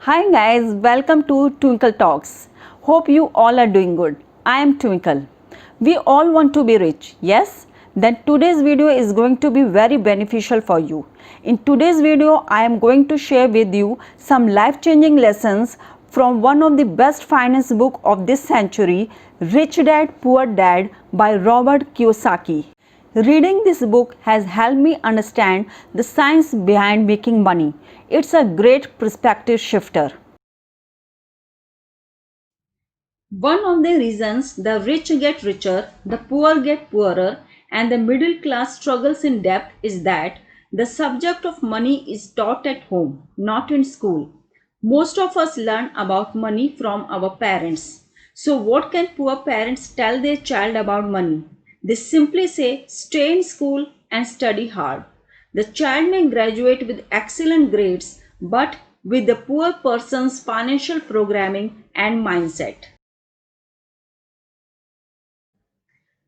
Hi guys, welcome to Twinkle Talks. Hope you all are doing good. I am Twinkle. We all want to be rich, yes? Then today's video is going to be very beneficial for you. In today's video, I am going to share with you some life-changing lessons from one of the best finance book of this century, Rich Dad Poor Dad by Robert Kiyosaki. Reading this book has helped me understand the science behind making money. It's a great perspective shifter. One of the reasons the rich get richer, the poor get poorer, and the middle class struggles in debt is that the subject of money is taught at home, not in school. Most of us learn about money from our parents. So, what can poor parents tell their child about money? They simply say, stay in school and study hard. The child may graduate with excellent grades, but with the poor person's financial programming and mindset.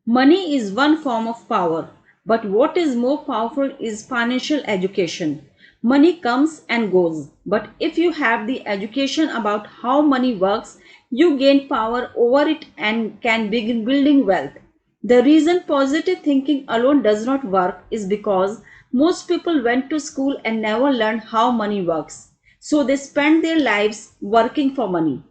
Money is one form of power, but what is more powerful is financial education. Money comes and goes, but if you have the education about how money works, you gain power over it and can begin building wealth. The reason positive thinking alone does not work is because most people went to school and never learned how money works. So they spend their lives working for money.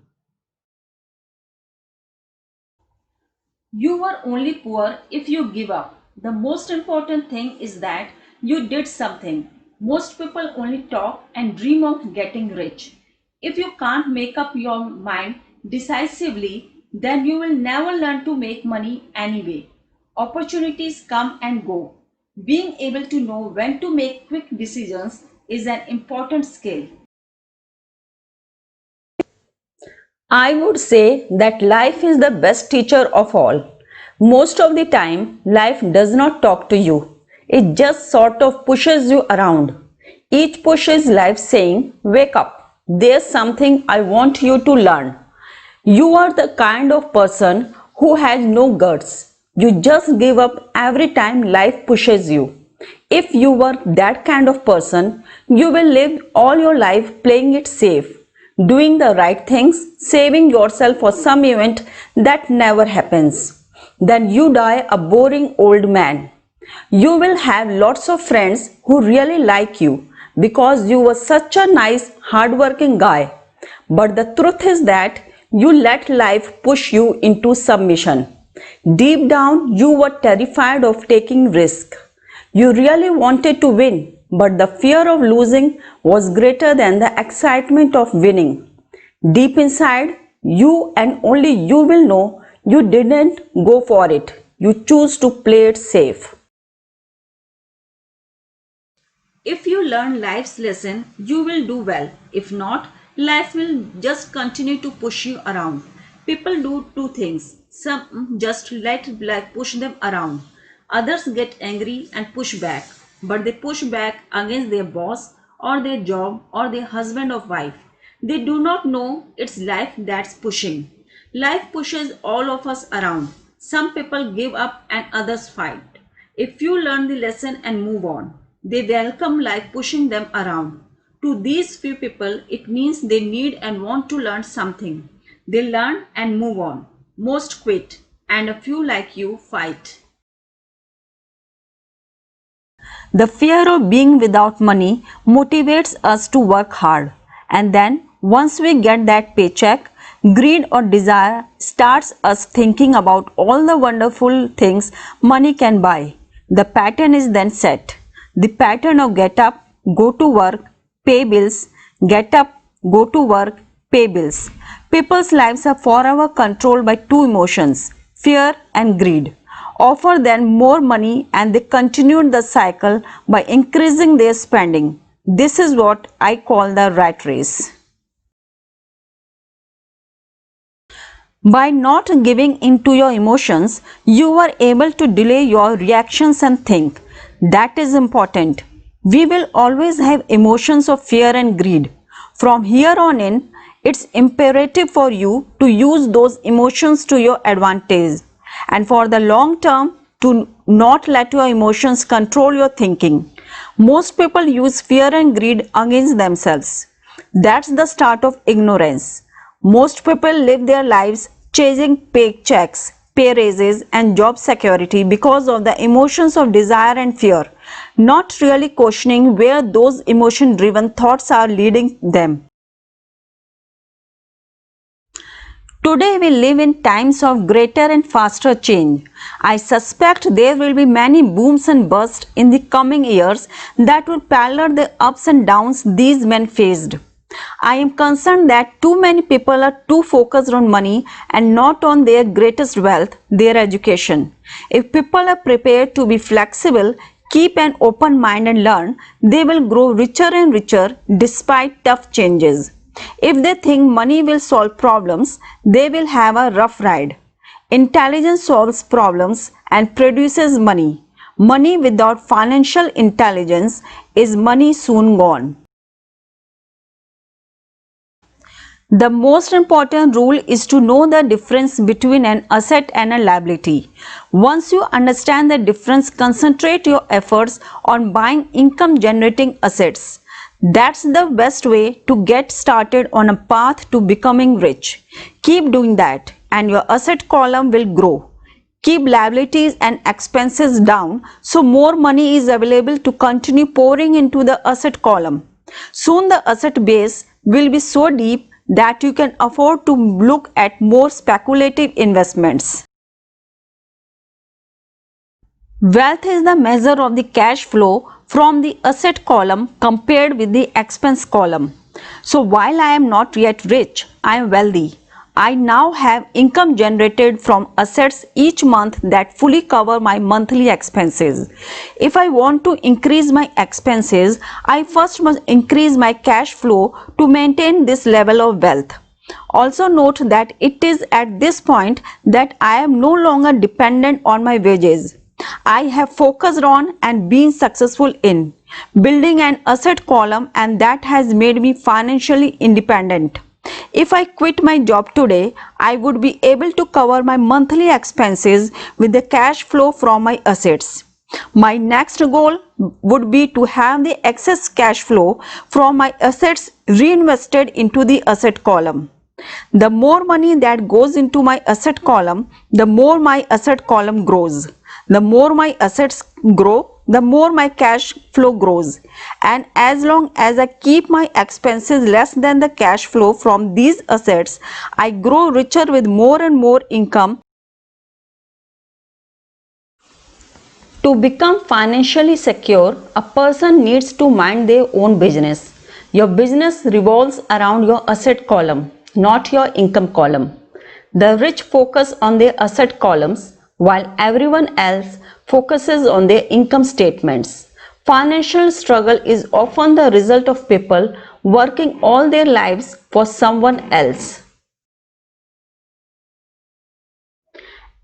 You are only poor if you give up. The most important thing is that you did something. Most people only talk and dream of getting rich. If you can't make up your mind decisively, then you will never learn to make money anyway. Opportunities come and go. Being able to know when to make quick decisions is an important skill. I would say that life is the best teacher of all. Most of the time, life does not talk to you. It just sort of pushes you around. Each push is life saying, wake up. There's something I want you to learn. You are the kind of person who has no guts. You just give up every time life pushes you. If you were that kind of person, you will live all your life playing it safe, doing the right things, saving yourself for some event that never happens. Then you die a boring old man. You will have lots of friends who really like you because you were such a nice, hardworking guy. But the truth is that you let life push you into submission. Deep down, you were terrified of taking risk. You really wanted to win, but the fear of losing was greater than the excitement of winning. Deep inside, you and only you will know you didn't go for it. You choose to play it safe. If you learn life's lesson, you will do well. If not, life will just continue to push you around. People do two things. Some just let life push them around. Others get angry and push back. But they push back against their boss or their job or their husband or wife. They do not know it's life that's pushing. Life pushes all of us around. Some people give up and others fight. If you learn the lesson and move on, they welcome life pushing them around. To these few people, it means they need and want to learn something. They learn and move on. Most quit, and a few like you fight. The fear of being without money motivates us to work hard. And then, once we get that paycheck, greed or desire starts us thinking about all the wonderful things money can buy. The pattern is then set. The pattern of get up, go to work, pay bills, get up, go to work, pay bills. People's lives are forever controlled by two emotions, fear and greed. Offer them more money and they continued the cycle by increasing their spending. This is what I call the rat race. By not giving in to your emotions, you are able to delay your reactions and think. That is important. We will always have emotions of fear and greed. From here on in, it's imperative for you to use those emotions to your advantage and for the long term to not let your emotions control your thinking. Most people use fear and greed against themselves. That's the start of ignorance. Most people live their lives chasing paychecks, pay raises, and job security because of the emotions of desire and fear, not really questioning where those emotion driven thoughts are leading them. Today we live in times of greater and faster change. I suspect there will be many booms and busts in the coming years that will parallel the ups and downs these men faced. I am concerned that too many people are too focused on money and not on their greatest wealth, their education. If people are prepared to be flexible, keep an open mind and learn, they will grow richer and richer despite tough changes. If they think money will solve problems, they will have a rough ride. Intelligence solves problems and produces money. Money without financial intelligence is money soon gone. The most important rule is to know the difference between an asset and a liability. Once you understand the difference, concentrate your efforts on buying income generating assets. That's the best way to get started on a path to becoming rich. Keep doing that and your asset column will grow. Keep liabilities and expenses down so more money is available to continue pouring into the asset column. Soon the asset base will be so deep that you can afford to look at more speculative investments. Wealth is the measure of the cash flow from the asset column compared with the expense column. So while I am not yet rich, I am wealthy. I now have income generated from assets each month that fully cover my monthly expenses. If I want to increase my expenses, I first must increase my cash flow to maintain this level of wealth. Also note that it is at this point that I am no longer dependent on my wages. I have focused on and been successful in building an asset column, and that has made me financially independent. If I quit my job today, I would be able to cover my monthly expenses with the cash flow from my assets. My next goal would be to have the excess cash flow from my assets reinvested into the asset column. The more money that goes into my asset column, the more my asset column grows. The more my assets grow, the more my cash flow grows. And as long as I keep my expenses less than the cash flow from these assets, I grow richer with more and more income. To become financially secure, a person needs to mind their own business. Your business revolves around your asset column, not your income column. The rich focus on their asset columns, while everyone else focuses on their income statements. Financial struggle is often the result of people working all their lives for someone else.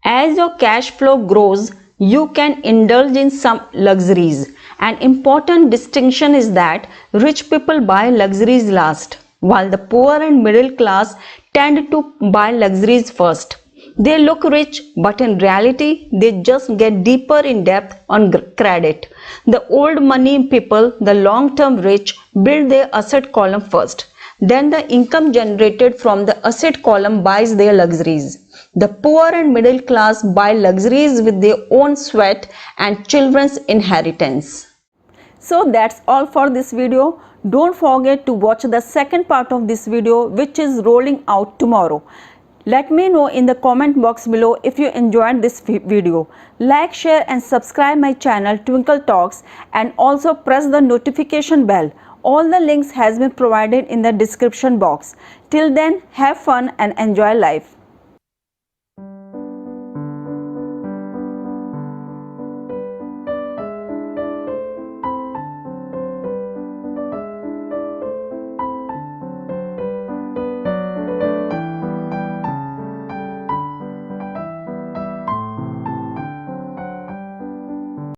As your cash flow grows, you can indulge in some luxuries. An important distinction is that rich people buy luxuries last, while the poor and middle class tend to buy luxuries first. They look rich, but in reality, they just get deeper in debt on credit. The old money people, the long-term rich, build their asset column first. Then the income generated from the asset column buys their luxuries. The poor and middle class buy luxuries with their own sweat and children's inheritance. So that's all for this video. Don't forget to watch the second part of this video, which is rolling out tomorrow. Let me know in the comment box below if you enjoyed this video. Like, share and subscribe my channel Twinkle Talks, and also press the notification bell. All the links has been provided in the description box. Till then, have fun and enjoy life.